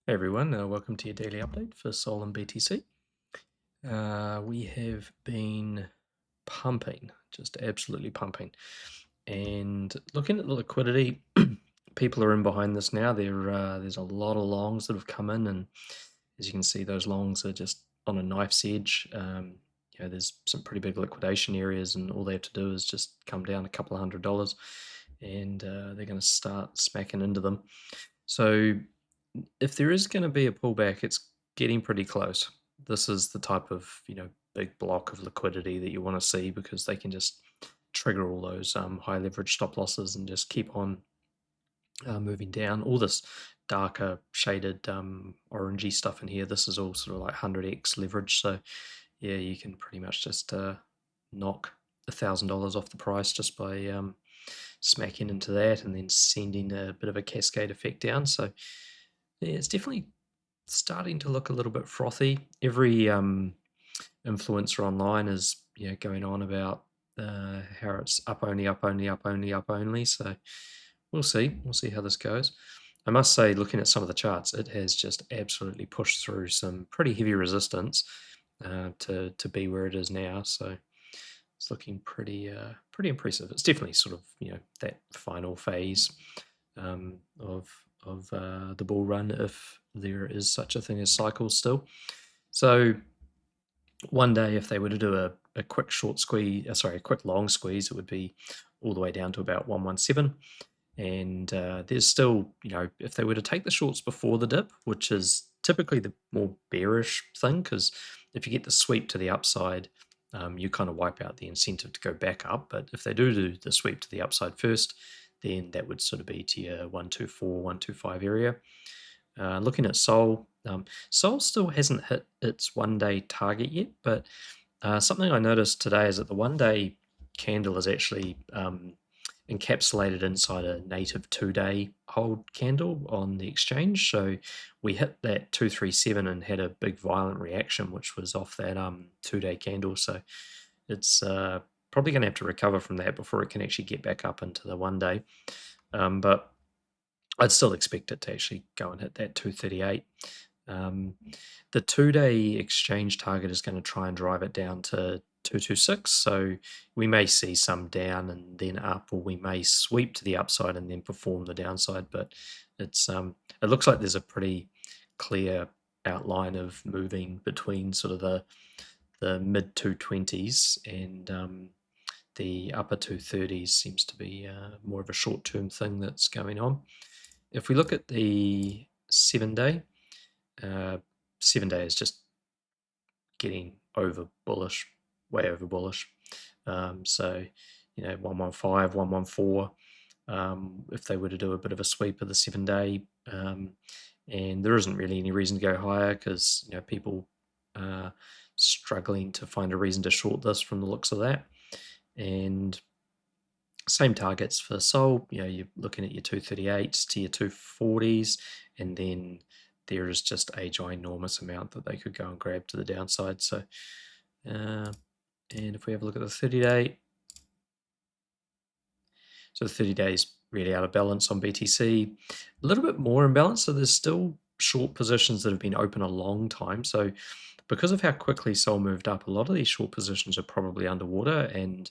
Hey everyone, welcome to your daily update for SOL and BTC. We have been pumping, just absolutely pumping. And looking at the liquidity, people are in behind this now. There's a lot of longs that have come in, and as you can see, those longs are just on a knife's edge. There's some pretty big liquidation areas, and all they have to do is just come down a couple of $100, and they're going to start smacking into them. So if there is going to be a pullback, it's getting pretty close. This is the type of big block of liquidity that you want to see because they can just trigger all those high leverage stop losses and just keep on moving down. All this darker shaded orangey stuff in here, this is all sort of like 100x leverage. So yeah, you can pretty much just knock $1,000 off the price just by smacking into that and then sending a bit of a cascade effect down. So yeah, it's definitely starting to look a little bit frothy. Every influencer online is going on about how it's up only, up only, up only, up only. So we'll see. We'll see how this goes. I must say, looking at some of the charts, it has just absolutely pushed through some pretty heavy resistance to be where it is now. So it's looking pretty impressive. It's definitely sort of that final phase of the bull run, if there is such a thing as cycles still. So one day, if they were to do a quick short squeeze, a quick long squeeze, it would be all the way down to about 117. And there's still, if they were to take the shorts before the dip, which is typically the more bearish thing, because if you get the sweep to the upside, you kind of wipe out the incentive to go back up. But if they do the sweep to the upside first, then that would sort of be to your 124, 125 area. Looking at SOL, SOL still hasn't hit its one-day target yet, but something I noticed today is that the one-day candle is actually encapsulated inside a native 2-day hold candle on the exchange. So we hit that 237 and had a big violent reaction, which was off that 2-day candle. So it's probably going to have to recover from that before it can actually get back up into the 1-day. But I'd still expect it to actually go and hit that 238. The 2-day exchange target is going to try and drive it down to 226. So we may see some down and then up, or we may sweep to the upside and then perform the downside. But it's it looks like there's a pretty clear outline of moving between sort of the mid 220s and the upper 230s seems to be more of a short-term thing that's going on. If we look at the 7-day, 7-day is just getting over bullish, way over bullish. So 115, 114. If they were to do a bit of a sweep of the 7-day, and there isn't really any reason to go higher because people are struggling to find a reason to short this from the looks of that. And same targets for SOL, you're looking at your 238s to your 240s, and then there is just a ginormous amount that they could go and grab to the downside. So, and if we have a look at the 30-day, so the 30-day is really out of balance on BTC, a little bit more imbalance. So there's still short positions that have been open a long time. So because of how quickly SOL moved up, a lot of these short positions are probably underwater, and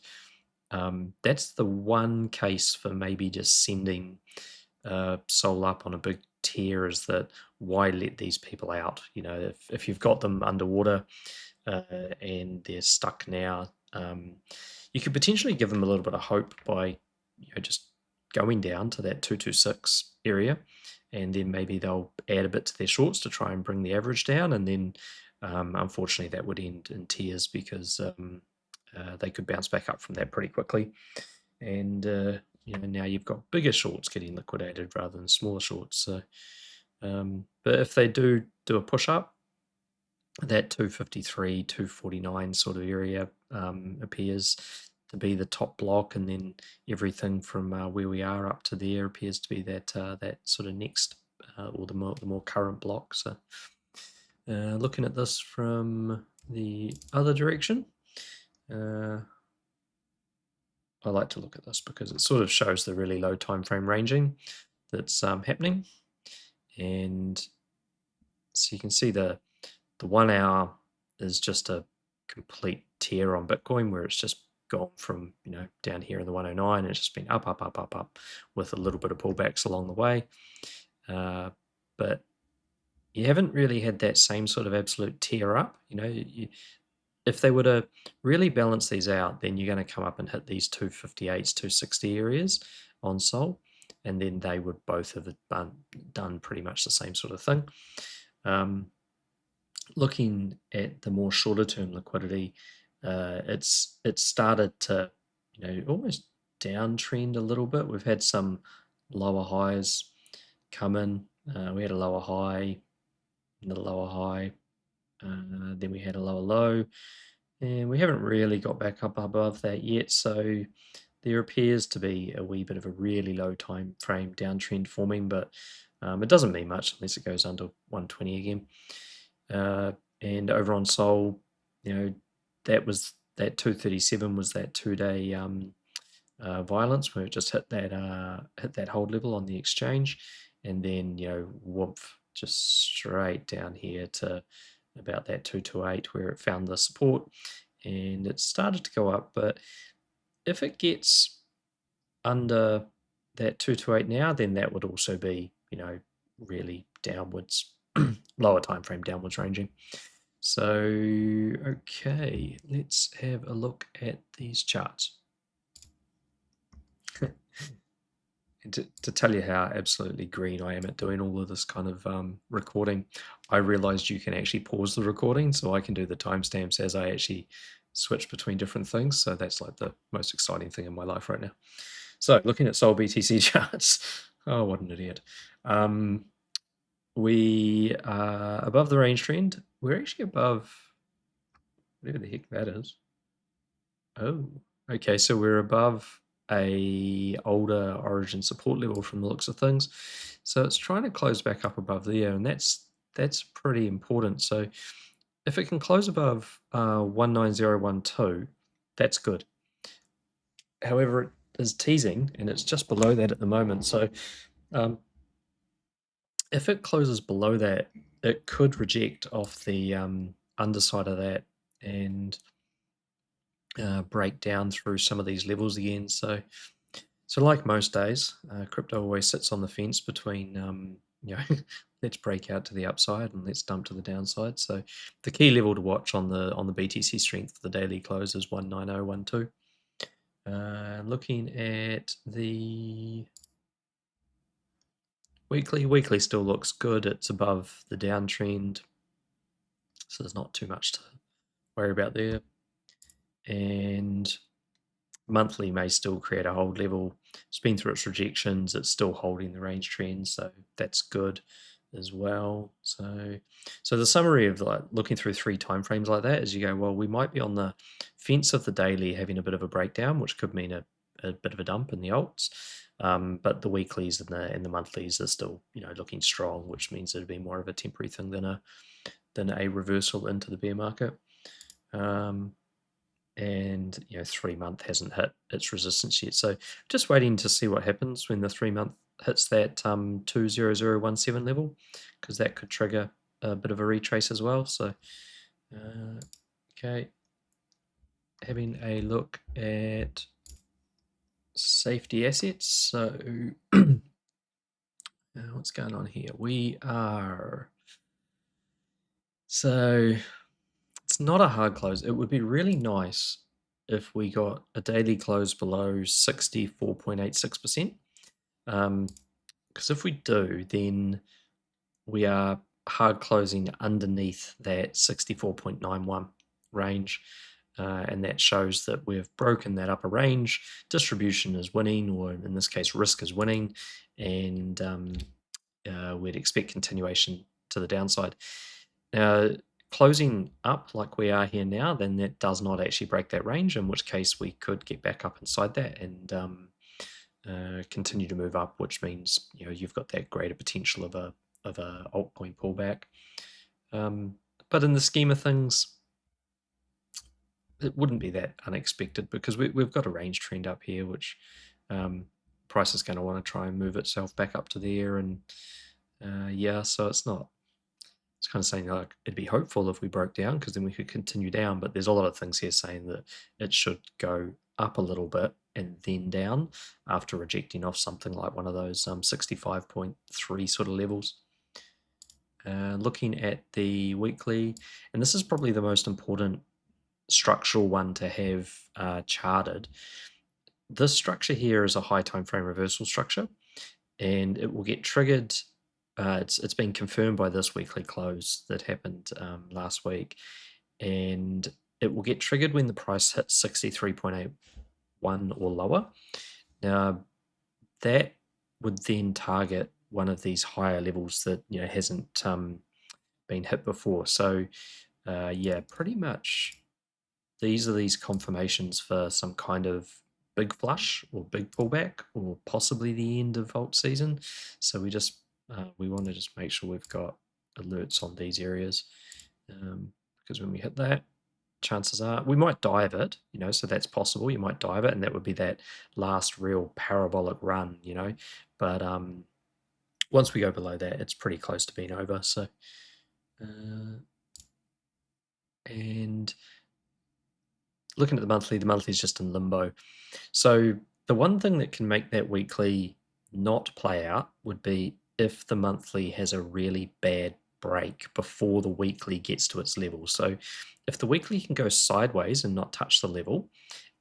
that's the one case for maybe just sending SOL up on a big tear, is that why let these people out? If you've got them underwater and they're stuck now, you could potentially give them a little bit of hope by just going down to that 226 area, and then maybe they'll add a bit to their shorts to try and bring the average down, and then unfortunately that would end in tears because they could bounce back up from that pretty quickly. And now you've got bigger shorts getting liquidated rather than smaller shorts. So, but if they do a push up, that 253, 249 sort of area appears to be the top block, and then everything from where we are up to there appears to be that that sort of next or the more current block. So, looking at this from the other direction. I like to look at this because it sort of shows the really low time frame ranging that's happening. And So you can see the 1 hour is just a complete tear on Bitcoin, where it's just gone from, down here in the 109, and it's just been up, up, up, up, up, with a little bit of pullbacks along the way. But you haven't really had that same sort of absolute tear up. If they were to really balance these out, then you're going to come up and hit these 258s, 260 areas on SOL, and then they would both have done pretty much the same sort of thing. Looking at the more shorter term liquidity, it's started to almost downtrend a little bit. We've had some lower highs come in. We had a lower high, another lower high, then we had a lower low, and we haven't really got back up above that yet. So there appears to be a wee bit of a really low time frame downtrend forming, but it doesn't mean much unless it goes under 120 again. And over on SOL, that 237 was that 2-day violence, where it just hit that hold level on the exchange, and then whoomp, just straight down here to about that 228, where it found the support, and it started to go up. But if it gets under that 228 now, then that would also be really downwards, lower time frame downwards ranging. So okay, let's have a look at these charts. And to tell you how absolutely green I am at doing all of this kind of recording, I realized you can actually pause the recording, so I can do the timestamps as I actually switch between different things. So that's like the most exciting thing in my life right now. So looking at SOLBTC charts, oh, what an idiot. We are above the range trend. We're actually above whatever the heck that is. Oh, okay, so we're above a older origin support level from the looks of things. So it's trying to close back up above there, and that's pretty important. So if it can close above 19012, that's good. However, it is teasing, and it's just below that at the moment. So if it closes below that, it could reject off the underside of that and break down through some of these levels again. So like most days, crypto always sits on the fence between let's break out to the upside and let's dump to the downside. So the key level to watch on the BTC Strength for the daily close is 19012. Looking at the weekly still looks good. It's above the downtrend, so there's not too much to worry about there. And monthly may still create a hold level. It's been through its rejections. It's still holding the range trend, so that's good as well. So the summary of like looking through 3 timeframes like that is you go, well, we might be on the fence of the daily having a bit of a breakdown, which could mean a bit of a dump in the alts. But the weeklies and the monthlies are still looking strong, which means it'd be more of a temporary thing than a reversal into the bear market. And 3-month hasn't hit its resistance yet, so just waiting to see what happens when the 3-month hits that 20017 level, because that could trigger a bit of a retrace as well. So okay, having a look at safety assets. So what's going on here? So it's not a hard close. It would be really nice if we got a daily close below 64.86%. Because if we do, then we are hard closing underneath that 64.91 range. And that shows that we've broken that upper range. Distribution is winning, or in this case, risk is winning. And we'd expect continuation to the downside. Now, closing up like we are here now, then that does not actually break that range, in which case we could get back up inside that and continue to move up, which means you've got that greater potential of a altcoin pullback. But in the scheme of things, it wouldn't be that unexpected, because we've got a range trend up here, which price is going to want to try and move itself back up to there, and yeah, so it's not it's kind of saying like it'd be hopeful if we broke down because then we could continue down, but there's a lot of things here saying that it should go up a little bit and then down after rejecting off something like one of those 65.3 sort of levels. Looking at the weekly, and this is probably the most important structural one to have charted. This structure here is a high time frame reversal structure, and it will get triggered. It's been confirmed by this weekly close that happened last week, and it will get triggered when the price hits 63.81 or lower. Now, that would then target one of these higher levels that hasn't been hit before. So, yeah, pretty much these are these confirmations for some kind of big flush or big pullback or possibly the end of alt season. So we want to just make sure we've got alerts on these areas, because when we hit that, chances are we might dive it, so that's possible. You might dive it, and that would be that last real parabolic run, but once we go below that, it's pretty close to being over. So and looking at the monthly is just in limbo. So the one thing that can make that weekly not play out would be if the monthly has a really bad break before the weekly gets to its level. So if the weekly can go sideways and not touch the level,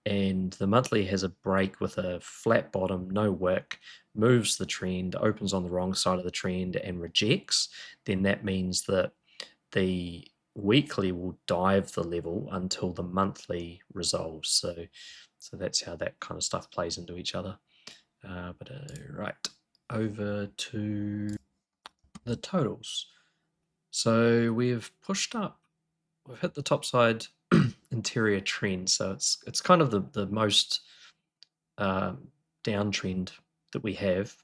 and the monthly has a break with a flat bottom, no wick, moves the trend, opens on the wrong side of the trend and rejects, then that means that the weekly will dive the level until the monthly resolves. So that's how that kind of stuff plays into each other. Right, over to the totals. So we've pushed up, we've hit the top side interior trend. So it's kind of the most downtrend that we have.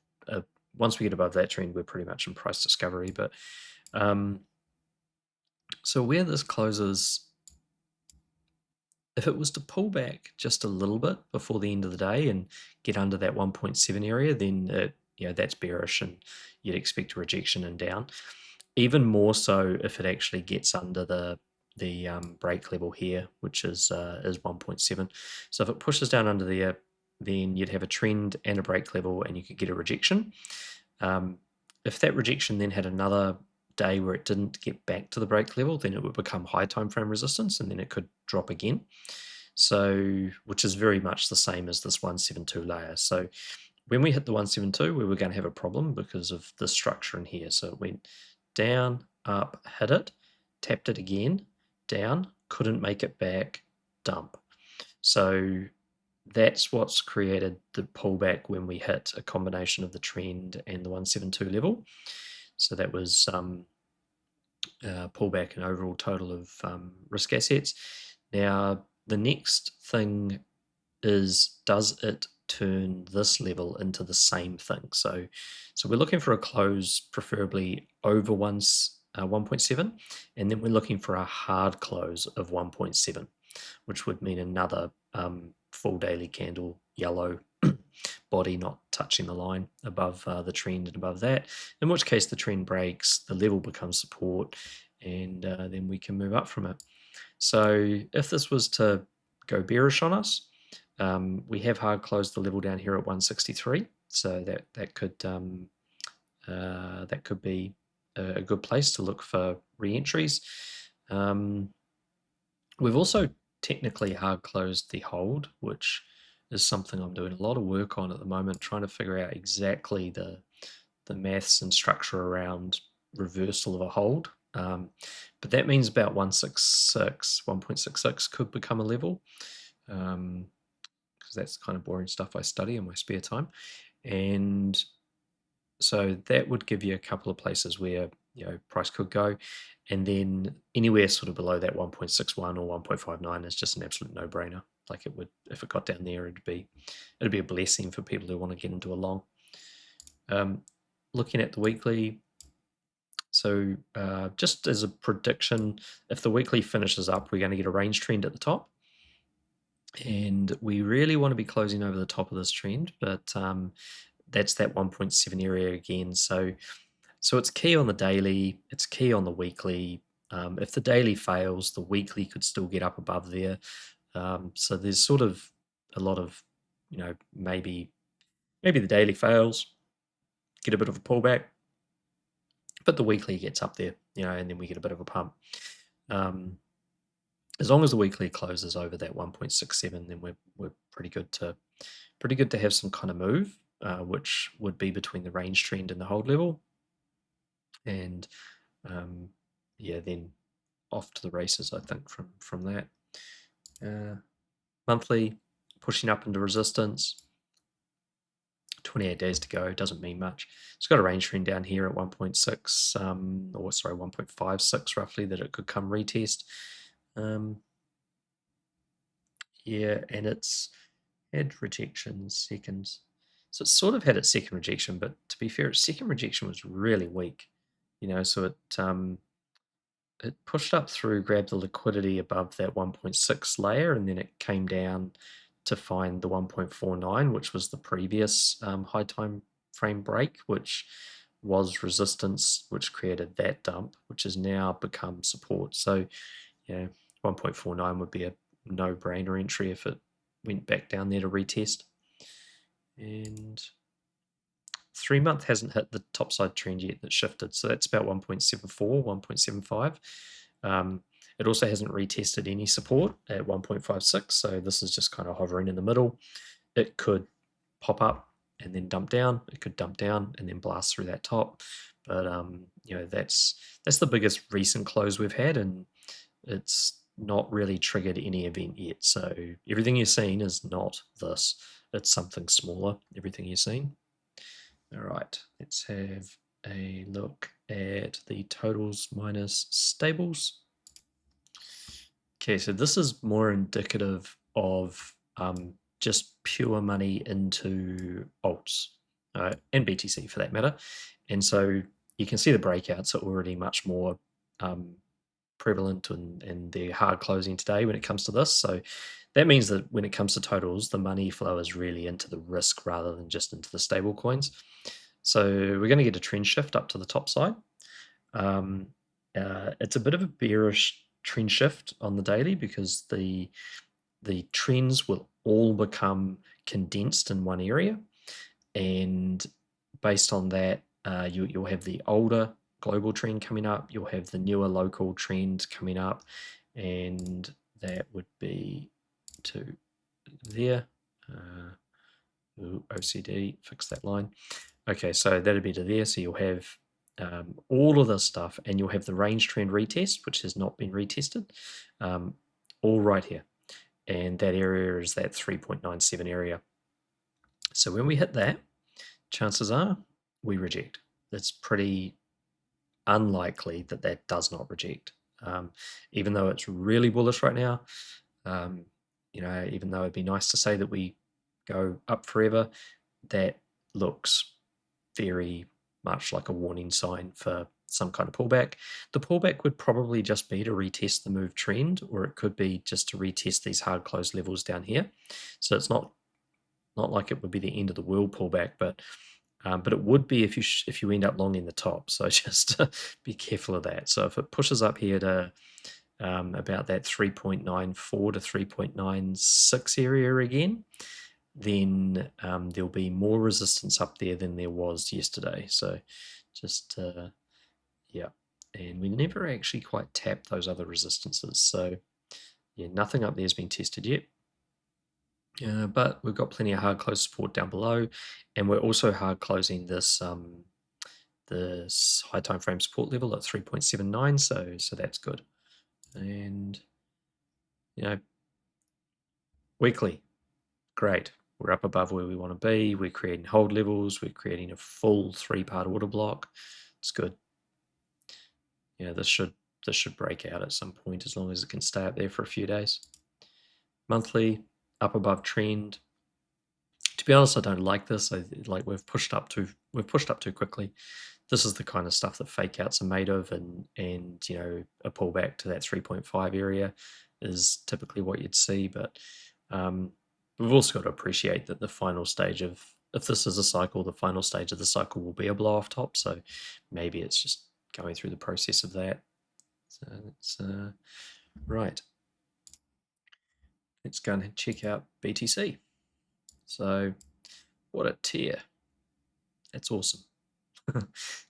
Once we get above that trend, we're pretty much in price discovery. But so where this closes, if it was to pull back just a little bit before the end of the day and get under that 1.7 area, then that's bearish and you'd expect a rejection and down. Even more so if it actually gets under the break level here, which is 1.7. So if it pushes down under there, then you'd have a trend and a break level, and you could get a rejection. If that rejection then had another day where it didn't get back to the break level, then it would become high time frame resistance, and then it could drop again. So, which is very much the same as this 172 layer. So when we hit the 172, we were going to have a problem because of the structure in here. So it went down, up, hit it, tapped it again, down, couldn't make it back, dump. So that's what's created the pullback when we hit a combination of the trend and the 172 level. So that was pullback and overall total of risk assets. Now, the next thing is, does it turn this level into the same thing? So we're looking for a close preferably over 1.7, and then we're looking for a hard close of 1.7, which would mean another full daily candle yellow body not touching the line above the trend and above that, in which case the trend breaks, the level becomes support, and then we can move up from it. So if this was to go bearish on us, we have hard closed the level down here at 163, so that could be a good place to look for re-entries. We've also technically hard closed the hold, which is something I'm doing a lot of work on at the moment, trying to figure out exactly the maths and structure around reversal of a hold. But that means about 1.66 could become a level, because that's kind of boring stuff I study in my spare time. And so that would give you a couple of places where price could go, and then anywhere sort of below that 1.61 or 1.59 is just an absolute no-brainer. Like it would, if it got down there, it'd be a blessing for people who want to get into a long. Looking at the weekly, so just as a prediction, if the weekly finishes up, we're going to get a range trend at the top, and we really want to be closing over the top of this trend, but that's that 1.7 area again. So So it's key on the daily, it's key on the weekly. If the daily fails, the weekly could still get up above there. So there's sort of a lot of, maybe the daily fails, get a bit of a pullback, but the weekly gets up there, and then we get a bit of a pump. As long as the weekly closes over that 1.67, then we're pretty good to have some kind of move, which would be between the range trend and the hold level. And yeah, then off to the races, I think, from that. Monthly, pushing up into resistance. 28 days to go, doesn't mean much. It's got a range trend down here at 1.6, 1.56 roughly, that it could come retest. Yeah, and it's had rejection seconds. So it's sort of had its second rejection, but to be fair, its second rejection was really weak. So it pushed up through, grabbed the liquidity above that 1.6 layer, and then it came down to find the 1.49, which was the previous high time frame break, which was resistance, which created that dump, which has now become support. So, 1.49 would be a no-brainer entry if it went back down there to retest. And 3-month hasn't hit the topside trend yet. That shifted, so that's about 1.74, 1.75. It also hasn't retested any support at 1.56, so this is just kind of hovering in the middle. It could pop up and then dump down. It could dump down and then blast through that top. But that's the biggest recent close we've had, and it's not really triggered any event yet. So everything you're seeing is not this. It's something smaller, everything you're seeing. All right, let's have a look at the totals minus stables. Okay, so this is more indicative of just pure money into alts and BTC for that matter. And so you can see the breakouts are already much more prevalent, and they're hard closing today when it comes to this. So that means that when it comes to totals, the money flow is really into the risk rather than just into the stable coins. So we're going to get a trend shift up to the top side. It's a bit of a bearish trend shift on the daily because the trends will all become condensed in one area, and based on that, you'll have the older global trend coming up, you'll have the newer local trend coming up, and that would be to there. OCD, fix that line. Okay, so that'd be to there. So you'll have all of this stuff, and you'll have the range trend retest, which has not been retested, all right here. And that area is that 3.97 area. So when we hit that, chances are we reject. It's pretty unlikely that that does not reject. Even though it's really bullish right now, even though it'd be nice to say that we go up forever, that looks very much like a warning sign for some kind of pullback. The pullback would probably just be to retest the move trend, or it could be just to retest these hard close levels down here. So it's not like it would be the end of the world pullback, but it would be if you end up long in the top. So just be careful of that. So if it pushes up here to about that 3.94 to 3.96 area again, then there'll be more resistance up there than there was yesterday. So just, yeah. And we never actually quite tapped those other resistances. So yeah, nothing up there has been tested yet. But we've got plenty of hard close support down below, and we're also hard closing this high time frame support level at 3.79. So that's good. And weekly, great. We're up above where we want to be. We're creating hold levels. We're creating a full 3-part order block. It's good. This should break out at some point, as long as it can stay up there for a few days. Monthly, up above trend. To be honest, I don't like this. We've pushed up too quickly. This is the kind of stuff that fake outs are made of, and a pullback to that 3.5 area is typically what you'd see. But we've also got to appreciate that the final stage of if this is a cycle, the final stage of the cycle will be a blow off top. So maybe it's just going through the process of that. So it's right. Let's go and check out BTC. So what a tear. That's awesome.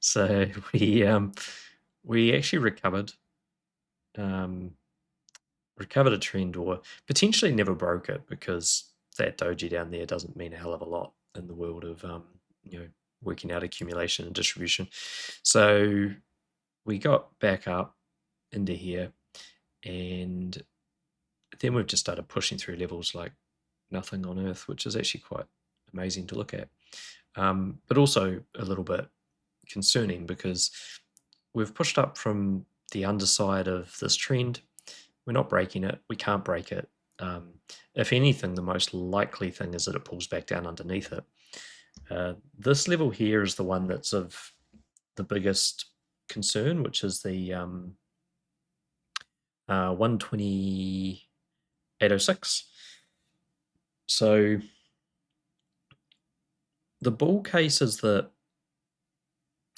So we actually recovered a trend, or potentially never broke it, because that doji down there doesn't mean a hell of a lot in the world of working out accumulation and distribution. So we got back up into here, and then we've just started pushing through levels like nothing on earth, which is actually quite amazing to look at, but also a little bit concerning, because we've pushed up from the underside of this trend. We're not breaking it. We can't break it. If anything, the most likely thing is that it pulls back down underneath it. This level here is the one that's of the biggest concern, which is the 128.06. So the bull case is that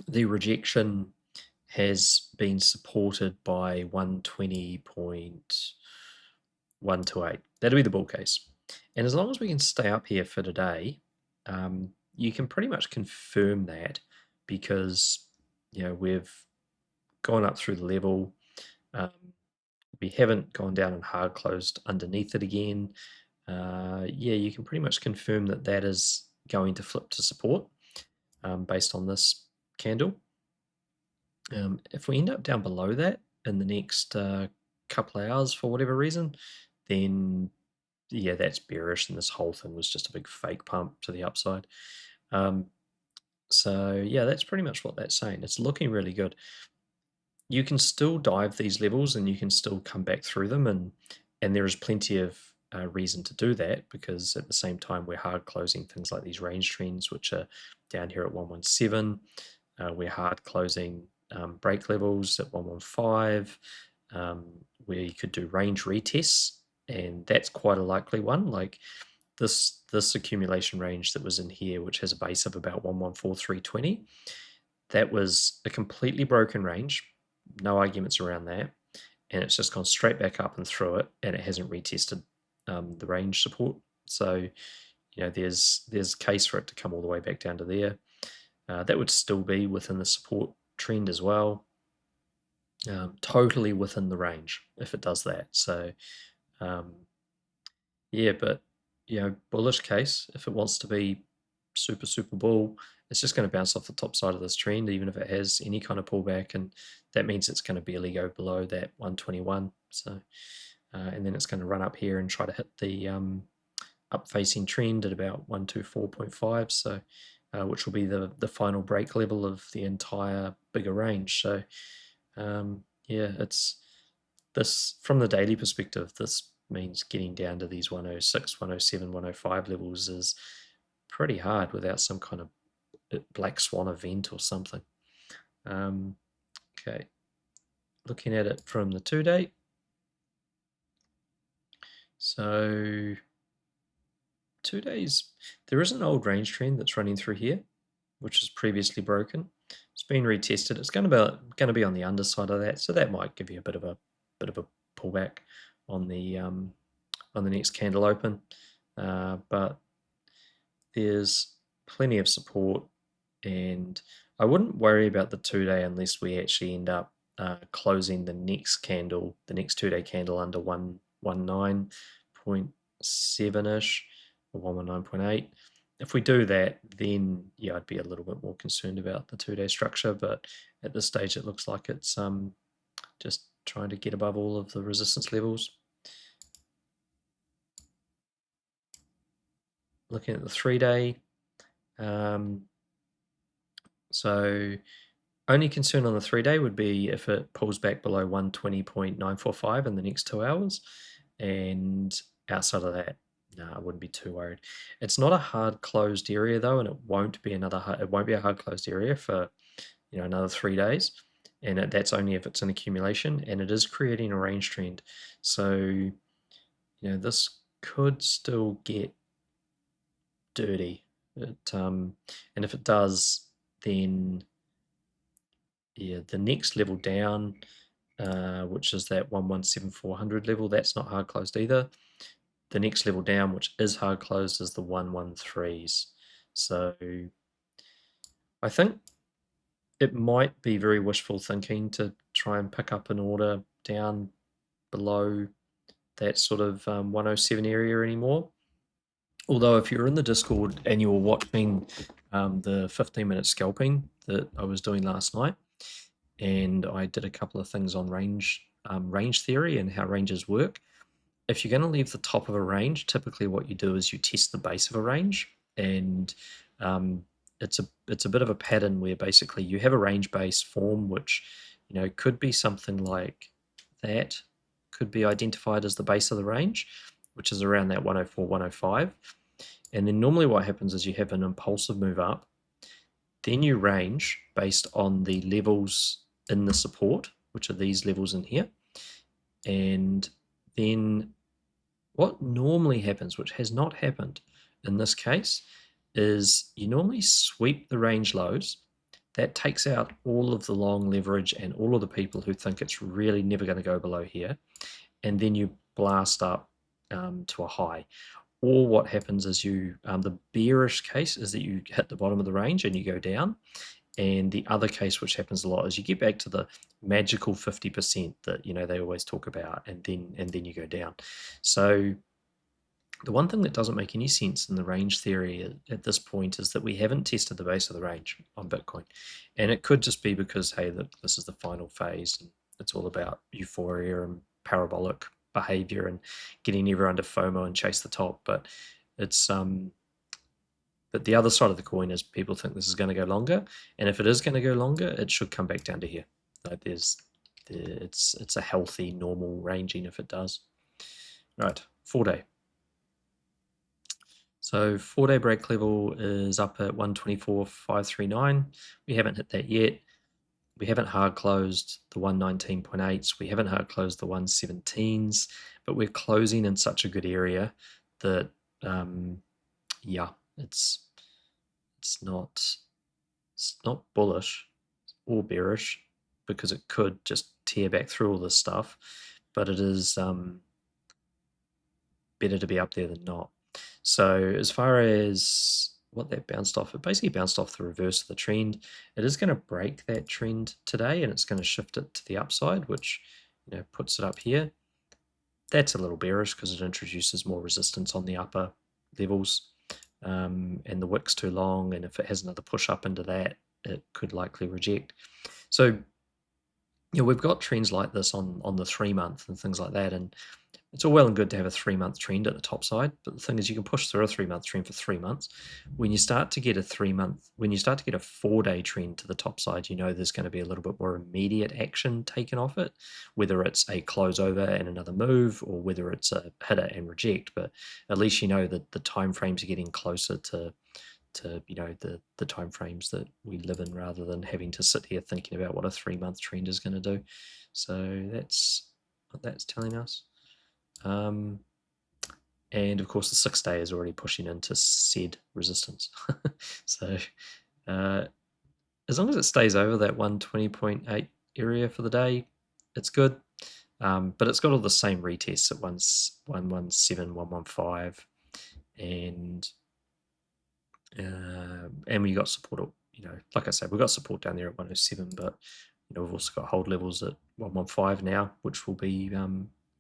the rejection has been supported by 120.128. That'll be the bull case. And as long as we can stay up here for today, you can pretty much confirm that, because we've gone up through the level. We haven't gone down and hard closed underneath it again. Yeah, you can pretty much confirm that that is going to flip to support based on this candle. If we end up down below that in the next couple of hours for whatever reason, then yeah, that's bearish, and this whole thing was just a big fake pump to the upside. So yeah, that's pretty much what that's saying. It's looking really good. You can still dive these levels, and you can still come back through them, and there is plenty of reason to do that, because at the same time we're hard closing things like these range trends, which are down here at 117. We're hard closing break levels at 115, where you could do range retests, and that's quite a likely one. Like this accumulation range that was in here, which has a base of about 114,320, that was a completely broken range, no arguments around that, and it's just gone straight back up and through it, and it hasn't retested the range support. So there's case for it to come all the way back down to there. That would still be within the support trend as well, totally within the range if it does that. So yeah, but bullish case, if it wants to be super bull, it's just going to bounce off the top side of this trend, even if it has any kind of pullback, and that means it's going to barely go below that 121. So and then it's going to run up here and try to hit the up facing trend at about 124.5, so which will be the final break level of the entire bigger range. So yeah, it's this, from the daily perspective, this means getting down to these 106, 107, 105 levels is pretty hard without some kind of black swan event or something. Okay, looking at it from the 2-day. So 2 days, there is an old range trend that's running through here, which is previously broken. It's been retested. It's going to be on the underside of that, so that might give you a bit of a pullback on the next candle open. But there's plenty of support, and I wouldn't worry about the 2-day unless we actually end up closing the next candle, the next 2-day candle under 119.7-ish or 119.8. If we do that, then yeah, I'd be a little bit more concerned about the 2-day structure, but at this stage it looks like it's just trying to get above all of the resistance levels. Looking at the 3-day, so only concern on the 3-day would be if it pulls back below 120.945 in the next 2 hours, and outside of that, no, I wouldn't be too worried. It's not a hard closed area though, and it won't be a hard closed area for another 3 days, and that's only if it's an accumulation, and it is creating a range trend. So this could still get dirty And if it does, then yeah, the next level down, which is that 117,400 level, that's not hard closed either. The next level down, which is hard closed, is the 113s. So I think it might be very wishful thinking to try and pick up an order down below that sort of 107 area anymore. Although if you're in the Discord and you were watching the 15-minute scalping that I was doing last night, and I did a couple of things on range theory and how ranges work. If you're going to leave the top of a range, typically what you do is you test the base of a range, and it's a bit of a pattern where basically you have a range base form, which could be something like that, could be identified as the base of the range, which is around that 104, 105. And then normally what happens is you have an impulsive move up, then you range based on the levels in the support, which are these levels in here. And then what normally happens, which has not happened in this case, is you normally sweep the range lows. That takes out all of the long leverage and all of the people who think it's really never going to go below here. And then you blast up to a high. Or what happens is the bearish case is that you hit the bottom of the range and you go down. And the other case, which happens a lot, is you get back to the magical 50% that they always talk about, and then you go down. So the one thing that doesn't make any sense in the range theory at this point is that we haven't tested the base of the range on Bitcoin, and it could just be because, hey, this is the final phase, and it's all about euphoria and parabolic behavior and getting everyone to FOMO and chase the top. But it's But the other side of the coin is people think this is going to go longer, and if it is going to go longer, it should come back down to here. Like it's a healthy, normal ranging if it does. Right, 4-day. So 4-day break level is up at 124.539. We haven't hit that yet. We haven't hard closed the 119.8s. We haven't hard closed the 117s, but we're closing in such a good area that yeah, it's not bullish or bearish, because it could just tear back through all this stuff, but it is better to be up there than not. So as far as what that bounced off, it basically bounced off the reverse of the trend. It is going to break that trend today, and it's going to shift it to the upside, which puts it up here. That's a little bearish because it introduces more resistance on the upper levels. And the wick's too long, and if it has another push up into that, it could likely reject. So we've got trends like this on the 3-month and things like that, and it's all well and good to have a 3-month trend at the top side, but the thing is you can push through a 3-month trend for 3 months. When you start to get a 4-day trend to the top side, there's going to be a little bit more immediate action taken off it, whether it's a close over and another move, or whether it's a hit it and reject. But at least that the time frames are getting closer to the time frames that we live in, rather than having to sit here thinking about what a 3-month trend is going to do. So that's what that's telling us. And of course the 6-day is already pushing into said resistance. So as long as it stays over that 120.8 area for the day, it's good. But it's got all the same retests at 117, 115, and we got support. Like I said, we've got support down there at 107, but we've also got hold levels at 115 now, which will be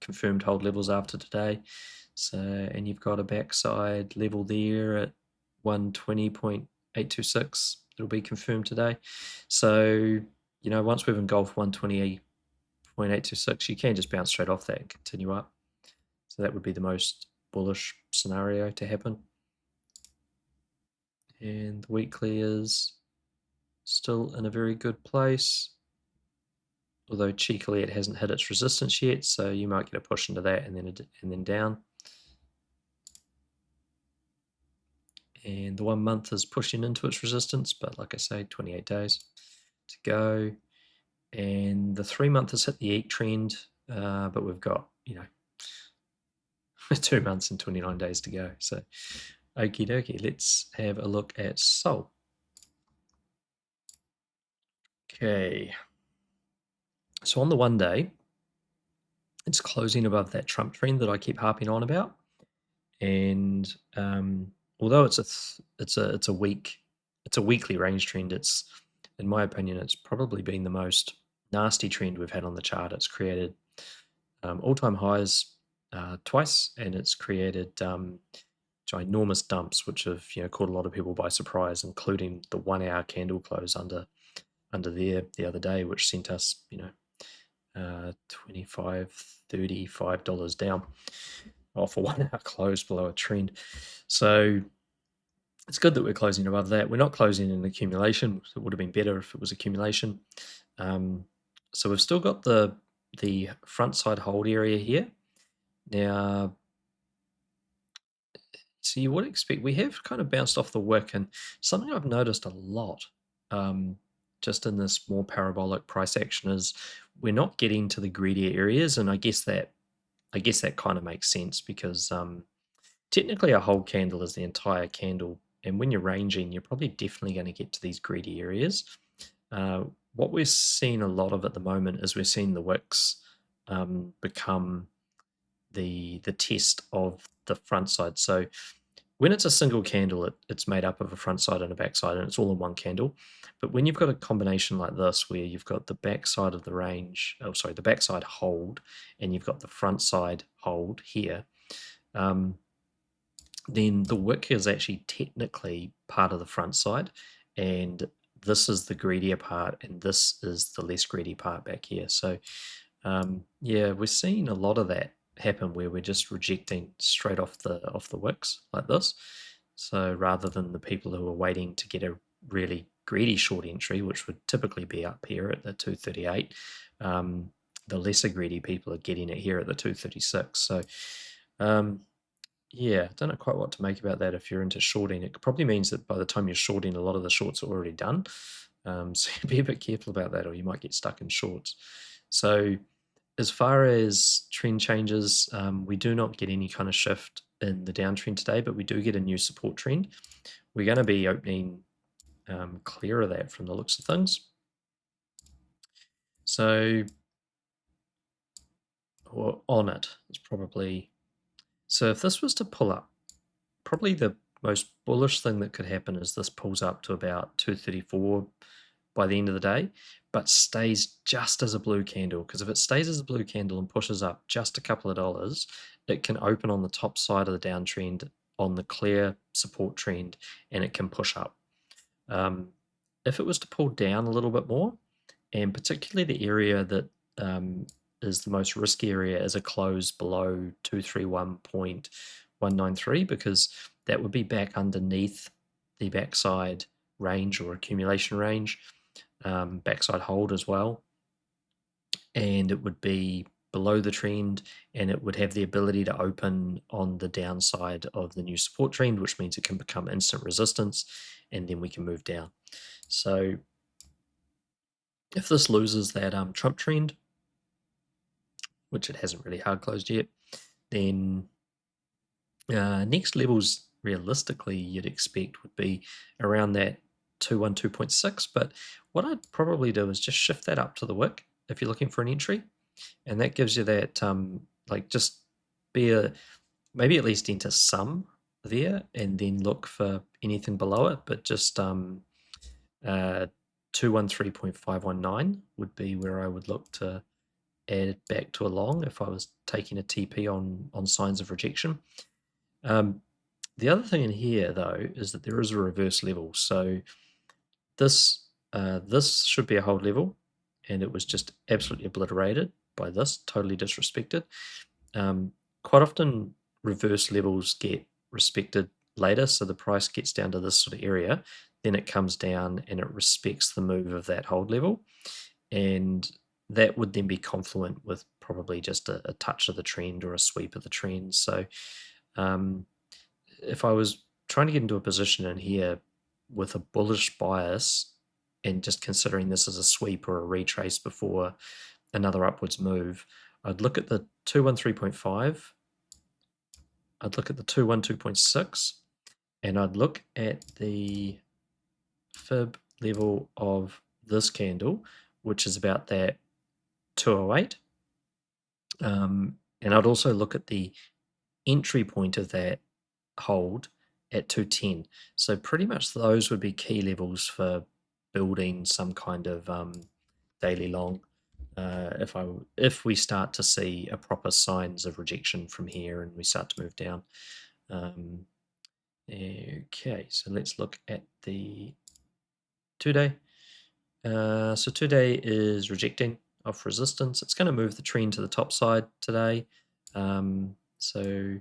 confirmed hold levels after today. So, and you've got a backside level there at 120.826. It'll be confirmed today. So, once we've engulfed 120.826, you can just bounce straight off that and continue up. So that would be the most bullish scenario to happen. And the weekly is still in a very good place, although cheekily it hasn't hit its resistance yet, so you might get a push into that and then down. And the 1 month is pushing into its resistance, but like I say, 28 days to go. And the 3-month has hit the EEK trend, but we've got 2 months and 29 days to go. So Okie dokie, let's have a look at SOL. Okay, so on the 1 day, it's closing above that Trump trend that I keep harping on about, and although it's a weekly range trend, it's, in my opinion, it's probably been the most nasty trend we've had on the chart. It's created all-time highs twice, and it's created ginormous dumps, which have caught a lot of people by surprise, including the 1 hour candle close under there the other day, which sent us $25, $35 down off a 1 hour close below a trend. So it's good that we're closing above that. We're not closing in accumulation. It would have been better if it was accumulation. So we've still got the front side hold area here. Now, so you would expect, we have kind of bounced off the wick, and something I've noticed a lot just in this more parabolic price action is we're not getting to the greedier areas, and I guess that kind of makes sense because technically a whole candle is the entire candle, and when you're ranging, you're probably definitely going to get to these greedy areas. What we're seeing a lot of at the moment is we're seeing the wicks become the test of the front side. So when it's a single candle, it's made up of a front side and a back side, and it's all in one candle. But when you've got a combination like this, where you've got the back side of the range, the back side hold, and you've got the front side hold here, then the wick is actually technically part of the front side, and this is the greedier part, and this is the less greedy part back here. So yeah, we're seeing a lot of that happen where we're just rejecting straight off the wicks like this. So rather than the people who are waiting to get a really greedy short entry, which would typically be up here at the 238, the lesser greedy people are getting it here at the 236. So yeah, I don't know quite what to make about that. If you're into shorting, it probably means that by the time you're shorting, a lot of the shorts are already done. So be a bit careful about that, or you might get stuck in shorts. So as far as trend changes, we do not get any kind of shift in the downtrend today, but we do get a new support trend. We're going to be opening clear of that from the looks of things. So, or on it, it's probably, so if this was to pull up, probably the most bullish thing that could happen is this pulls up to about 234 by the end of the day, but stays just as a blue candle, because if it stays as a blue candle and pushes up just a couple of dollars, it can open on the top side of the downtrend on the clear support trend, and it can push up. If it was to pull down a little bit more, and particularly the area that is the most risky area is a close below 231.193, because that would be back underneath the backside range or accumulation range, backside hold as well, and it would be below the trend, and it would have the ability to open on the downside of the new support trend, which means it can become instant resistance, and then we can move down. So if this loses that Trump trend, which it hasn't really hard closed yet, then next levels realistically you'd expect would be around that 212.6, but what I'd probably do is just shift that up to the wick if you're looking for an entry, and that gives you that like just maybe at least enter some there and then look for anything below it, but just 213.519 would be where I would look to add it back to a long if I was taking a TP on signs of rejection. The other thing in here, though, is that there is a reverse level. So this should be a hold level, and it was just absolutely obliterated by this, totally disrespected. Quite often, reverse levels get respected later, so the price gets down to this sort of area, then it comes down and it respects the move of that hold level, and that would then be confluent with probably just a touch of the trend or a sweep of the trend. So if I was trying to get into a position in here with a bullish bias and just considering this as a sweep or a retrace before another upwards move, I'd look at the 213.5, I'd look at the 212.6, and I'd look at the fib level of this candle, which is about that 208. And I'd also look at the entry point of that hold at 210. So pretty much those would be key levels for building some kind of daily long. If we start to see a proper signs of rejection from here and we start to move down. Okay, so let's look at the 2-day. So 2-day is rejecting off resistance. It's going to move the trend to the top side today. So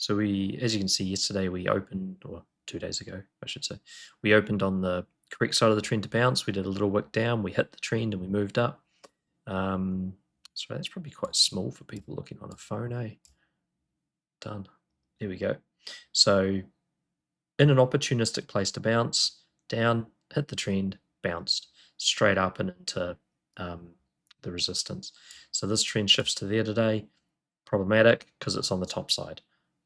we, as you can see, yesterday we opened, or 2 days ago, I should say, we opened on the correct side of the trend to bounce. We did a little wick down, we hit the trend and we moved up. So that's probably quite small for people looking on a phone, eh? Done. There we go. So in an opportunistic place to bounce, down, hit the trend, bounced straight up and into the resistance. So this trend shifts to there today. Problematic because it's on the top side.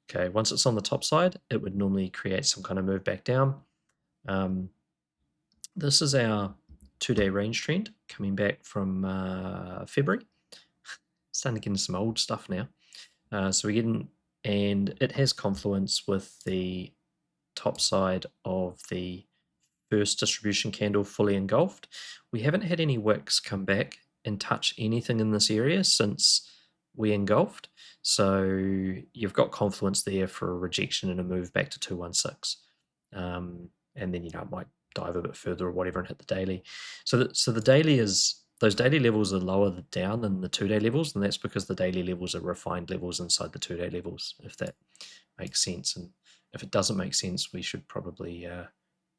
Okay, once it's on the top side, it would normally create some kind of move back down. This is our 2-day range trend coming back from February. Starting to get into some old stuff now. So we're getting, and it has confluence with the top side of the first distribution candle fully engulfed. We haven't had any wicks come back and touch anything in this area since we engulfed. So you've got confluence there for a rejection and a move back to 216. And then, it might dive a bit further or whatever and hit the daily. So the daily is, those daily levels are lower down than the 2-day levels, and that's because the daily levels are refined levels inside the 2-day levels, if that makes sense. And if it doesn't make sense, we should probably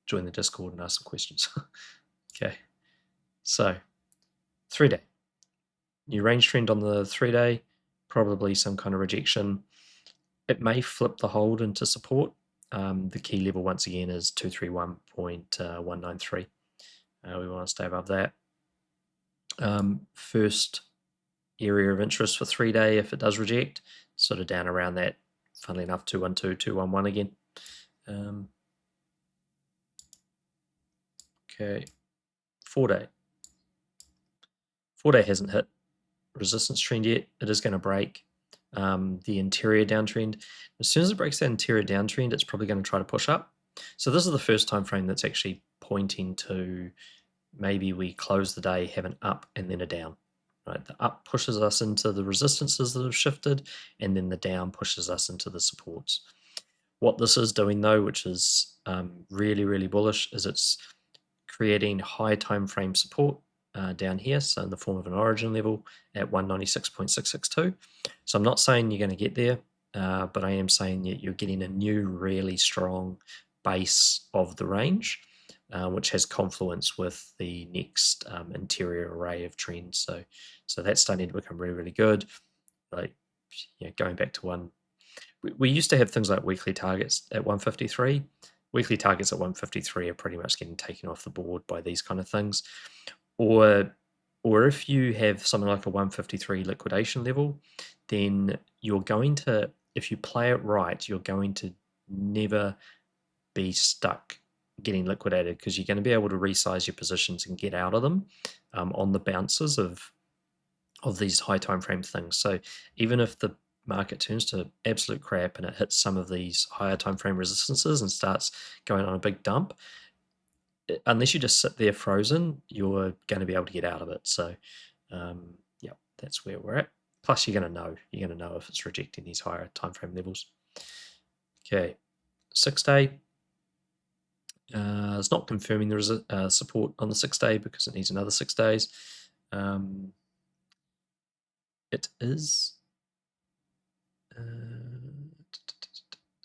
join the Discord and ask some questions. Okay, so 3-day. New range trend on the 3-day, probably some kind of rejection. It may flip the hold into support. The key level once again is 231.193. We want to stay above that. First area of interest for 3-day, if it does reject, sort of down around that, funnily enough, 212, 211 again. Okay, 4-day. 4-day hasn't hit resistance trend yet. It is going to break the interior downtrend. As soon as it breaks that interior downtrend, it's probably going to try to push up. So this is the first time frame that's actually pointing to maybe we close the day, have an up and then a down. Right, the up pushes us into the resistances that have shifted, and then the down pushes us into the supports. What this is doing though, which is really, really bullish, is it's creating high time frame support down here, so in the form of an origin level at 196.662. So I'm not saying you're going to get there, but I am saying that you're getting a new really strong base of the range, which has confluence with the next interior array of trends. So that's starting to become really, really good. Like, going back to one, we used to have things like weekly targets at 153. Weekly targets at 153 are pretty much getting taken off the board by these kind of things. Or if you have something like a 153 liquidation level, then you're going to, if you play it right, you're going to never be stuck getting liquidated, because you're going to be able to resize your positions and get out of them on the bounces of these high time frame things. So even if the market turns to absolute crap and it hits some of these higher time frame resistances and starts going on a big dump, unless you just sit there frozen, you're going to be able to get out of it. So yeah, that's where we're at. Plus you're going to know if it's rejecting these higher time frame levels. Okay, 6-day. It's not confirming there is a support on the 6-day because it needs another 6 days. It is.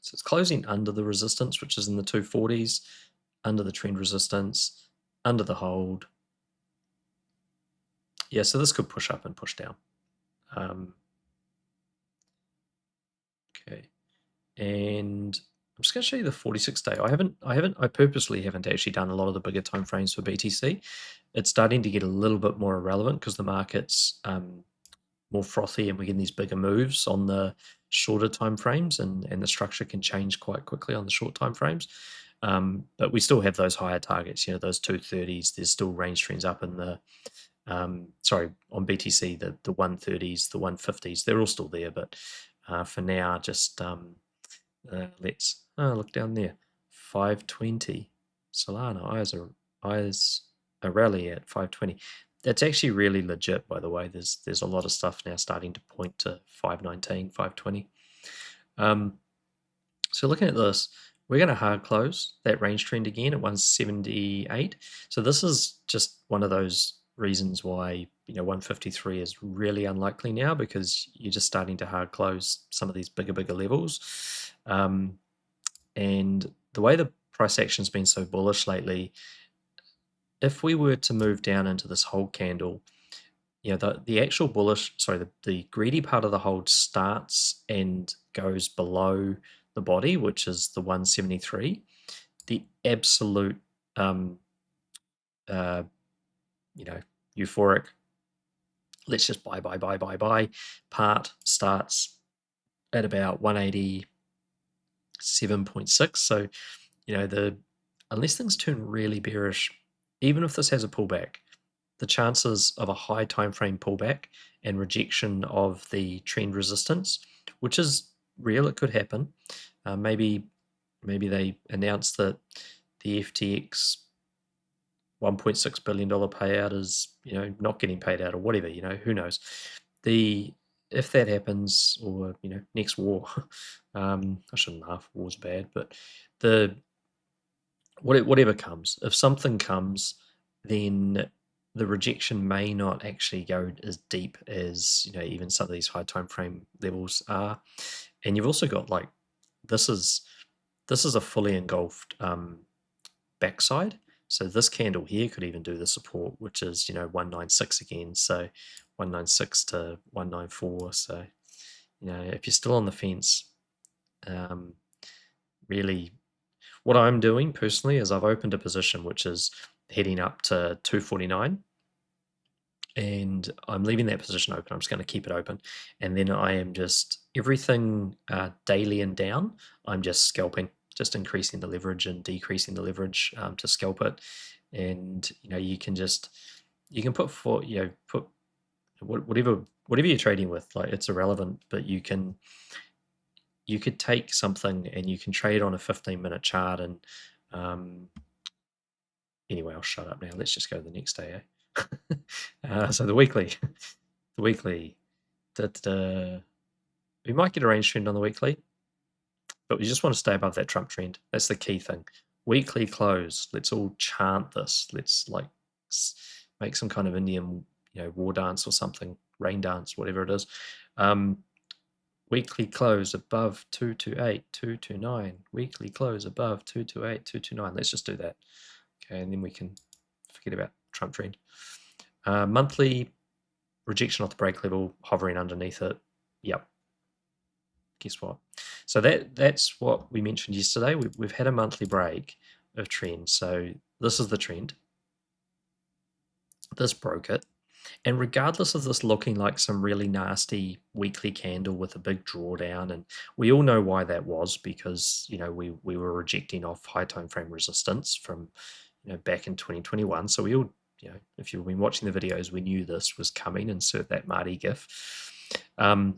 So it's closing under the resistance, which is in the 240s, under the trend resistance, under the hold. Yeah, so this could push up and push down. Okay, and I'm just going to show you the 46-day. I purposely haven't actually done a lot of the bigger time frames for BTC. It's starting to get a little bit more irrelevant because the market's more frothy and we're getting these bigger moves on the shorter time frames, and the structure can change quite quickly on the short time frames. But we still have those higher targets, you know, those 230s. There's still range trends up in the sorry, on BTC, the 130s, the 150s, they're all still there. But for now, just let's look down there. 520 Solana eyes a rally at 520. That's actually really legit, by the way. There's a lot of stuff now starting to point to 519, 520. So looking at this, we're going to hard close that range trend again at 178. So this is just one of those reasons why, you know, 153 is really unlikely now, because you're just starting to hard close some of these bigger levels. And the way the price action's been so bullish lately, if we were to move down into this hold candle, you know, the actual bullish, sorry, the greedy part of the hold starts and goes below the body, which is the 173. The absolute, you know, euphoric, let's just buy part starts at about 187.6. So, you know, unless things turn really bearish, even if this has a pullback, the chances of a high time frame pullback and rejection of the trend resistance, which is real, it could happen. Maybe they announce that the FTX $1.6 billion payout is, you know, not getting paid out or whatever, you know, who knows. If that happens, or, you know, next war, I shouldn't laugh, war's bad, but whatever comes, if something comes, then the rejection may not actually go as deep as, you know, even some of these high time frame levels are. And you've also got, like, this is a fully engulfed backside. So this candle here could even do the support, which is, you know, 196 again. So 196 to 194. So, you know, if you're still on the fence, really, what I'm doing personally is I've opened a position which is heading up to 249, and I'm leaving that position open. I'm just going to keep it open, and then I am just everything daily and down, I'm just scalping, just increasing the leverage and decreasing the leverage to scalp it. And, you know, you can put whatever you're trading with, like, it's irrelevant, but you could take something and you can trade on a 15-minute chart. And anyway, I'll shut up now. Let's just go to the next day. So the weekly, we might get a range trend on the weekly, but we just want to stay above that Trump trend. That's the key thing. Weekly close. Let's all chant this. Let's, like, make some kind of Indian, you know, war dance or something, rain dance, whatever it is. Weekly close above 228, 229. Weekly close above 228, 229. Let's just do that. Okay, and then we can forget about Trump trend. Monthly rejection off the break level, hovering underneath it. Yep. Guess what? So that's what we mentioned yesterday. We've had a monthly break of trend. So this is the trend. This broke it. And regardless of this looking like some really nasty weekly candle with a big drawdown, and we all know why that was, because, you know, we were rejecting off high time frame resistance from, you know, back in 2021. So we all, you know, if you've been watching the videos, we knew this was coming. Insert that Marty gif. But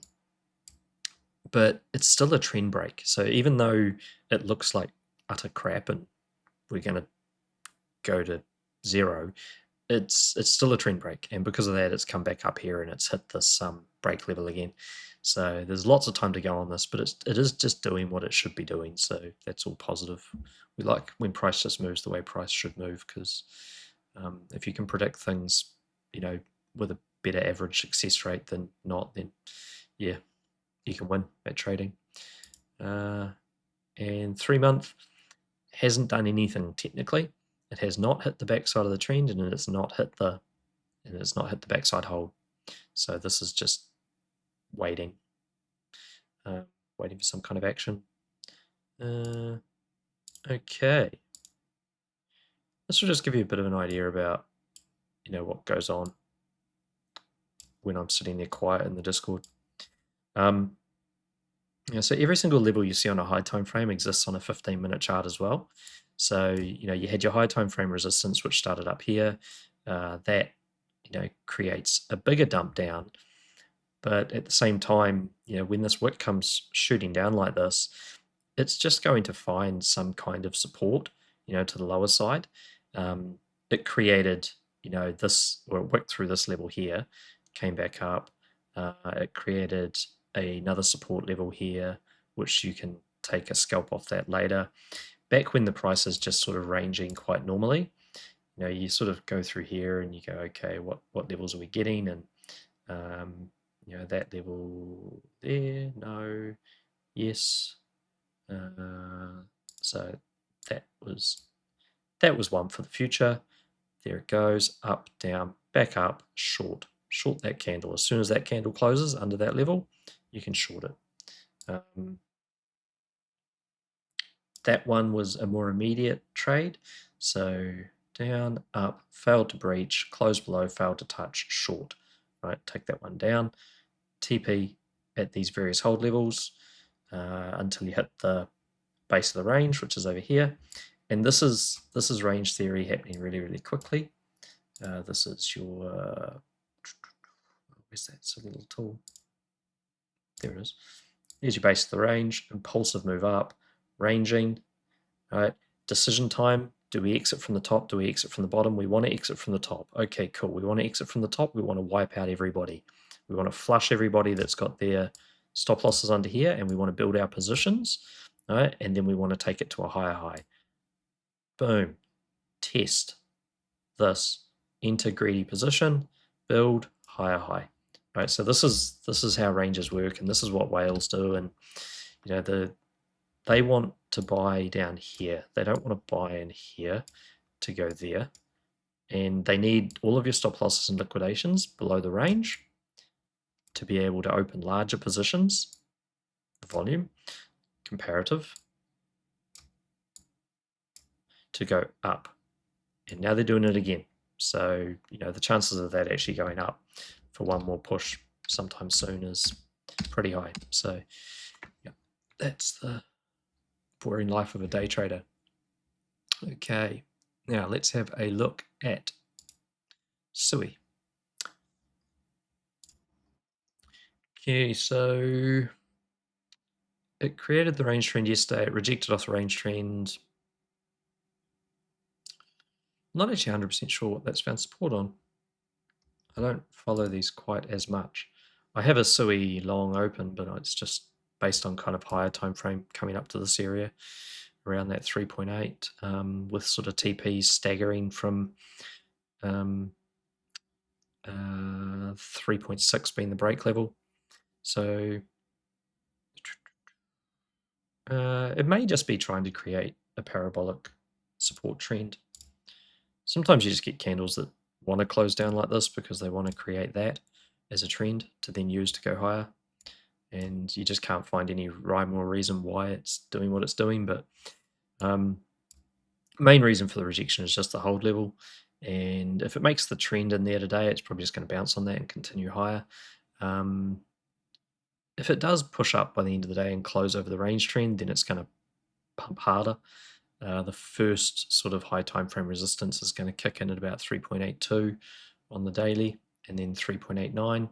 it's still a trend break. So even though it looks like utter crap and we're going to go to zero, it's still a trend break, and because of that, it's come back up here and it's hit this break level again. So there's lots of time to go on this, but it is just doing what it should be doing. So that's all positive. We like when price just moves the way price should move, because if you can predict things, you know, with a better average success rate than not, then yeah, you can win at trading. And 3 month hasn't done anything technically. It has not hit the backside of the trend, and it's not hit the backside hold. So this is just waiting, waiting for some kind of action. Okay, this will just give you a bit of an idea about, you know, what goes on. when I'm sitting there quiet in the Discord. So every single level you see on a high time frame exists on a 15-minute chart as well. So you had your high time frame resistance, which started up here. That creates a bigger dump down. But at the same time, when this wick comes shooting down like this, it's just going to find some kind of support, to the lower side. It created, this, or it wicked through this level here, came back up. It created another support level here, which you can take a scalp off that later. Back when the price is just sort of ranging quite normally, you sort of go through here and you go, okay, what levels are we getting? And that level there, no, yes. So that was one for the future. There it goes, up, down, back up, short that candle. As soon as that candle closes under that level, you can short it. That one was a more immediate trade. So down, up, failed to breach, closed below, failed to touch, short. Right, take that one down. TP at these various hold levels until you hit the base of the range, which is over here. And this is range theory happening really, really quickly. This is your where's that silly little tool? There it is. Here's your base of the range, impulsive move up, ranging. All right, decision time. Do we exit from the top? Do we exit from the bottom? We want to exit from the top. Okay, cool. We want to exit from the top. We want to wipe out everybody. We want to flush everybody that's got their stop losses under here, and we want to build our positions. All right, and then we want to take it to a higher high. Boom. Test this. Enter greedy position. Build higher high. Right. So this is how ranges work, and this is what whales do. And they want to buy down here. They don't want to buy in here to go there. And they need all of your stop losses and liquidations below the range to be able to open larger positions, volume, comparative, to go up. And now they're doing it again. So, the chances of that actually going up for one more push sometime soon is pretty high. So, yeah, that's the boring life of a day trader. Okay, now let's have a look at SUI. Okay, so it created the range trend yesterday. It rejected off the range trend. I'm not actually 100% sure what that's found support on. I don't follow these quite as much. I have a SUI long open, but it's just based on kind of higher time frame coming up to this area around that 3.8 with sort of TPs staggering from 3.6 being the break level. So it may just be trying to create a parabolic support trend. Sometimes you just get candles that want to close down like this because they want to create that as a trend to then use to go higher. And you just can't find any rhyme or reason why it's doing what it's doing. But main reason for the rejection is just the hold level. And if it makes the trend in there today, it's probably just going to bounce on that and continue higher. If it does push up by the end of the day and close over the range trend, then it's going to pump harder. The first sort of high time frame resistance is going to kick in at about 3.82 on the daily, and then 3.89,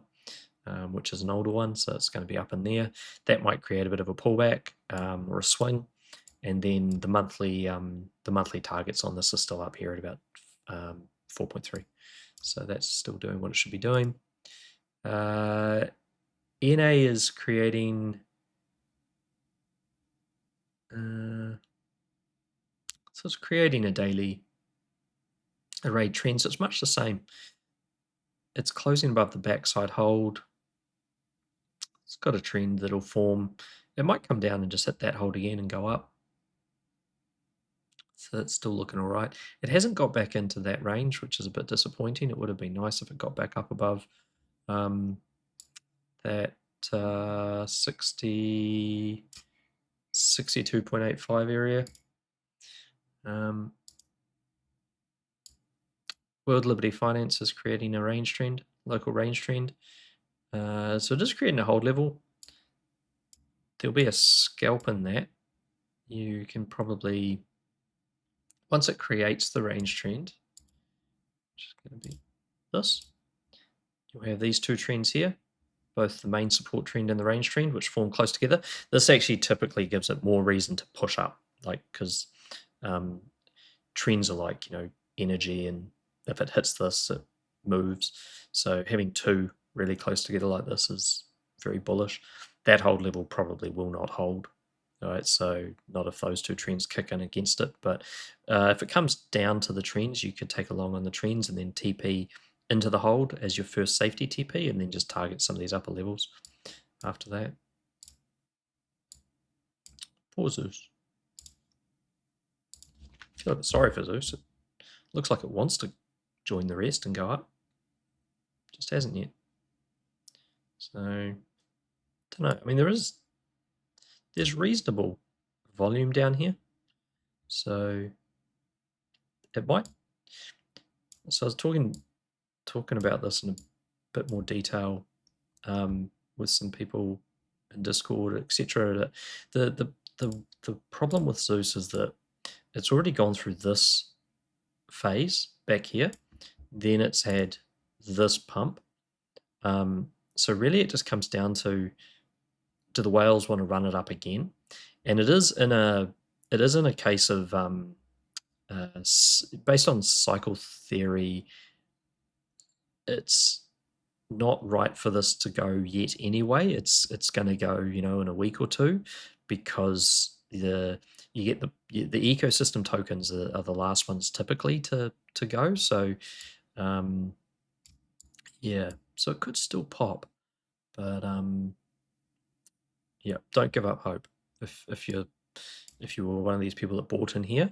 which is an older one, so it's going to be up in there. That might create a bit of a pullback or a swing, and then the monthly targets on this are still up here at about 4.3, so that's still doing what it should be doing. NA is creating so it's creating a daily array trend, so it's much the same. It's closing above the backside hold. It's got a trend that'll form. It might come down and just hit that hold again and go up. So it's still looking all right. It hasn't got back into that range, which is a bit disappointing. It would have been nice if it got back up above that 62.85 area. World Liberty Finance is creating a range trend. local range trend. So just creating a hold level. There'll be a scalp in that. You can probably, once it creates the range trend, which is going to be this, you'll have these two trends here, both the main support trend and the range trend, which form close together. This actually typically gives it more reason to push up, like, because trends are like, energy, and if it hits this, it moves. So having two really close together like this is very bullish. That hold level probably will not hold. All right, so not if those two trends kick in against it, but if it comes down to the trends, you could take a long on the trends and then TP into the hold as your first safety TP, and then just target some of these upper levels after that. Poor Zeus. I feel a bit sorry for Zeus. It looks like it wants to join the rest and go up. Just hasn't yet. So, don't know. I mean, there's reasonable volume down here. So it might. So I was talking about this in a bit more detail with some people in Discord, etc. The problem with Zeus is that it's already gone through this phase back here, then it's had this pump. So really, it just comes down to, do the whales want to run it up again? And it is in a case of based on cycle theory, it's not right for this to go yet anyway. It's going to go, in a week or two, because you get the ecosystem tokens are the last ones typically to go. So yeah, so it could still pop, but yeah, don't give up hope. If you were one of these people that bought in here,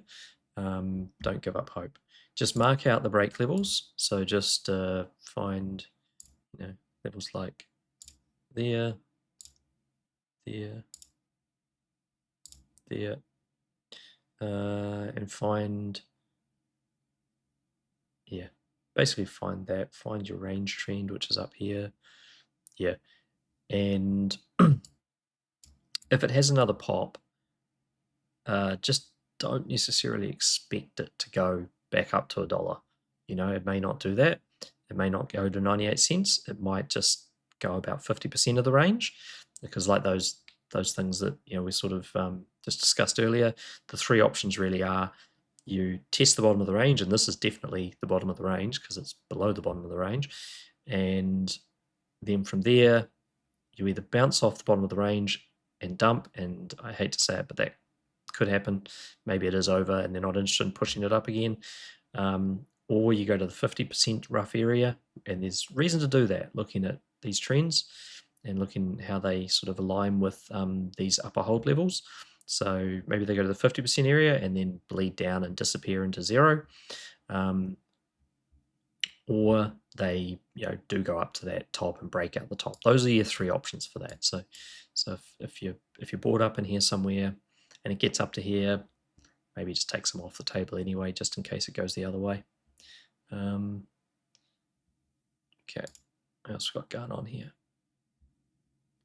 don't give up hope. Just mark out the break levels. So just find levels like there, and find, basically find your range trend, which is up here. Yeah, and if it has another pop, just don't necessarily expect it to go back up to $1. It may not do that. It may not go to 98 cents. It might just go about 50% of the range, because like those things that we sort of just discussed earlier, the three options really are: you test the bottom of the range, and this is definitely the bottom of the range because it's below the bottom of the range, and then from there you either bounce off the bottom of the range and dump, and I hate to say it, but that could happen. Maybe it is over and they're not interested in pushing it up again, or you go to the 50% rough area, and there's reason to do that, looking at these trends and looking how they sort of align with these upper hold levels. So maybe they go to the 50% area and then bleed down and disappear into zero, or they do go up to that top and break out the top. Those are your three options for that. So if you're bought up in here somewhere and it gets up to here, maybe just take some off the table anyway, just in case it goes the other way. Okay, what else we got going on here?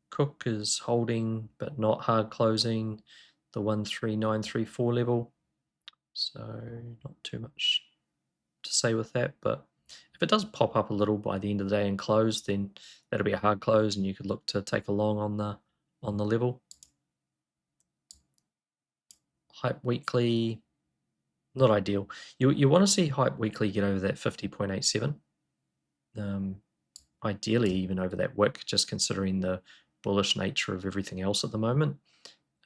Cook is holding but not hard closing the 13934 level, so not too much to say with that. But if it does pop up a little by the end of the day and close, then that'll be a hard close, and you could look to take a long on the level. Hype weekly, not ideal. You want to see Hype weekly get over that 50.87. Ideally even over that wick, just considering the bullish nature of everything else at the moment.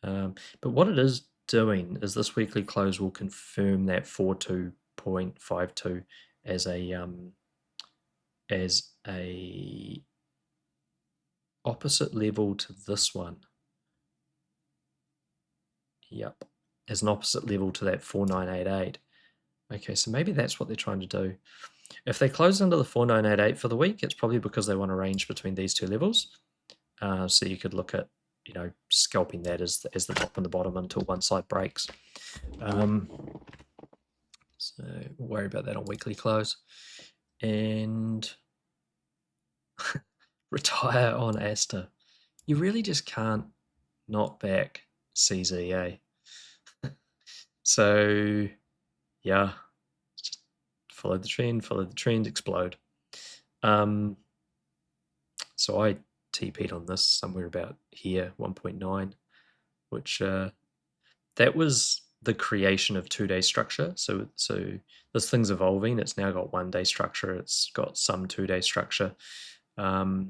But what it is doing is this weekly close will confirm that 42.52 as a opposite level to this one. Yep, as an opposite level to that 4988. Okay, so maybe that's what they're trying to do. If they close under the 4988 for the week, it's probably because they want to range between these two levels. So you could look at scalping that as the top and the bottom until one side breaks. So we'll worry about that on weekly close. And retire on ASTER. You really just can't not back CZ, So yeah, just follow the trend, explode. So I TP'd on this somewhere about here, 1.9, which that was the creation of 2-day structure. So this thing's evolving. It's now got 1-day structure. It's got some 2-day structure. There's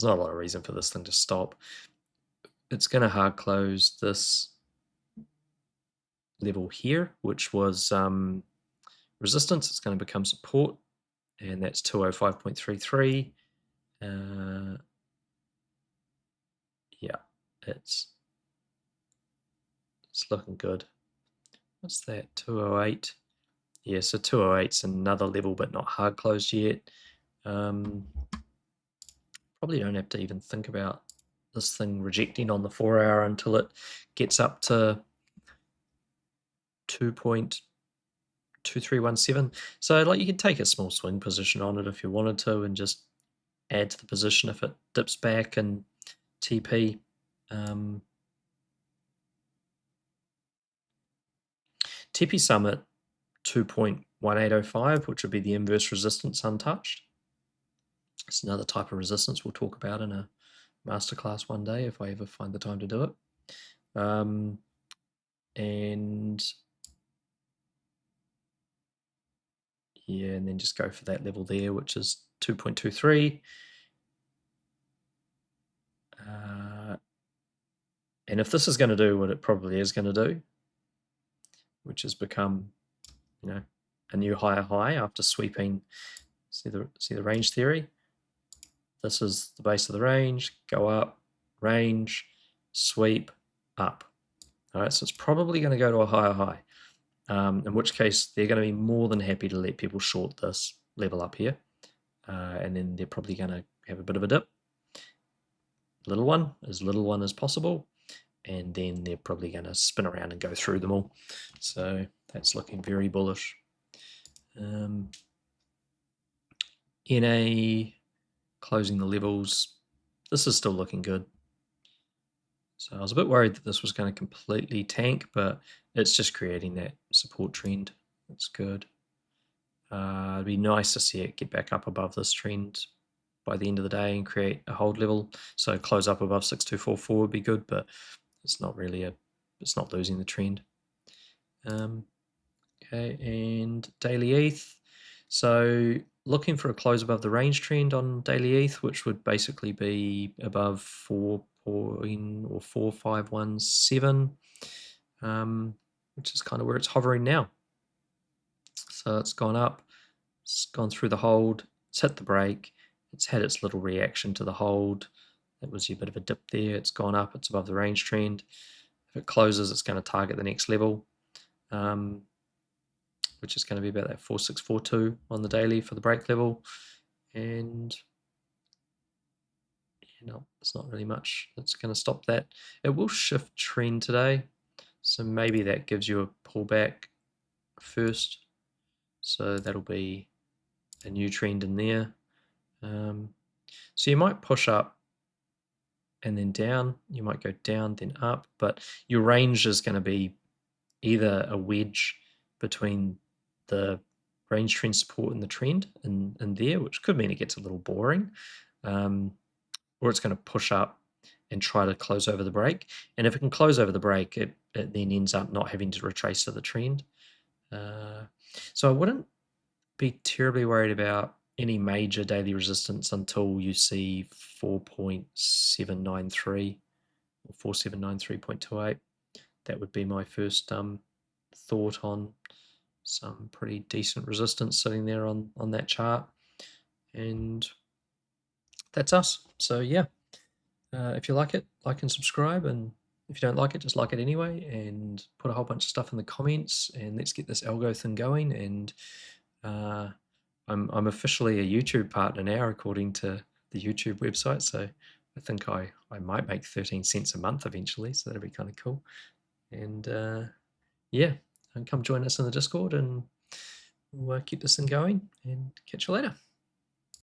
not a lot of reason for this thing to stop. It's going to hard close this level here, which was resistance. It's going to become support, and that's 205.33. Yeah, it's looking good. What's that? 208. Yeah, so 208's another level, but not hard closed yet. Probably don't have to even think about this thing rejecting on the 4-hour until it gets up to 2.2317. So like you can take a small swing position on it if you wanted to and just add to the position if it dips back and TP. TP Summit 2.1805, which would be the inverse resistance untouched. It's another type of resistance we'll talk about in a masterclass one day if I ever find the time to do it. And yeah, and then just go for that level there, which is 2.23. And if this is going to do what it probably is going to do, which has become, a new higher high after sweeping, see the range theory. This is the base of the range, go up, range, sweep, up. All right, so it's probably going to go to a higher high, in which case they're going to be more than happy to let people short this level up here. And then they're probably going to have a bit of a dip. Little one as possible. And then they're probably going to spin around and go through them all. So that's looking very bullish. NA closing the levels. This is still looking good. So I was a bit worried that this was going to completely tank, but it's just creating that support trend. That's good. It'd be nice to see it get back up above this trend by the end of the day and create a hold level. So close up above 6244 would be good, but it's not really it's not losing the trend. Okay, and daily ETH. So looking for a close above the range trend on daily ETH, which would basically be above 4517, which is kind of where it's hovering now. So it's gone up, it's gone through the hold, it's hit the break, it's had its little reaction to the hold. That was a bit of a dip there. It's gone up, it's above the range trend. If it closes, it's going to target the next level, which is going to be about that 4642 on the daily for the break level. And it's not really much that's going to stop that. It will shift trend today, so maybe that gives you a pullback first. So that'll be a new trend in there. So you might push up and then down. You might go down, then up, but your range is going to be either a wedge between the range trend support and the trend in there, which could mean it gets a little boring, or it's going to push up and try to close over the break. And if it can close over the break, it then ends up not having to retrace to the trend. So I wouldn't be terribly worried about any major daily resistance until you see 4.793 or 4793.28. That would be my first thought on some pretty decent resistance sitting there on that chart. And that's us. So yeah, if you like it, like and subscribe, and if you don't like it, just like it anyway, and put a whole bunch of stuff in the comments, and let's get this algo thing going. And I'm officially a YouTube partner now, according to the YouTube website. So I think I might make 13 cents a month eventually. So that'd be kind of cool. And yeah, and come join us in the Discord, and we'll keep this thing going, and catch you later.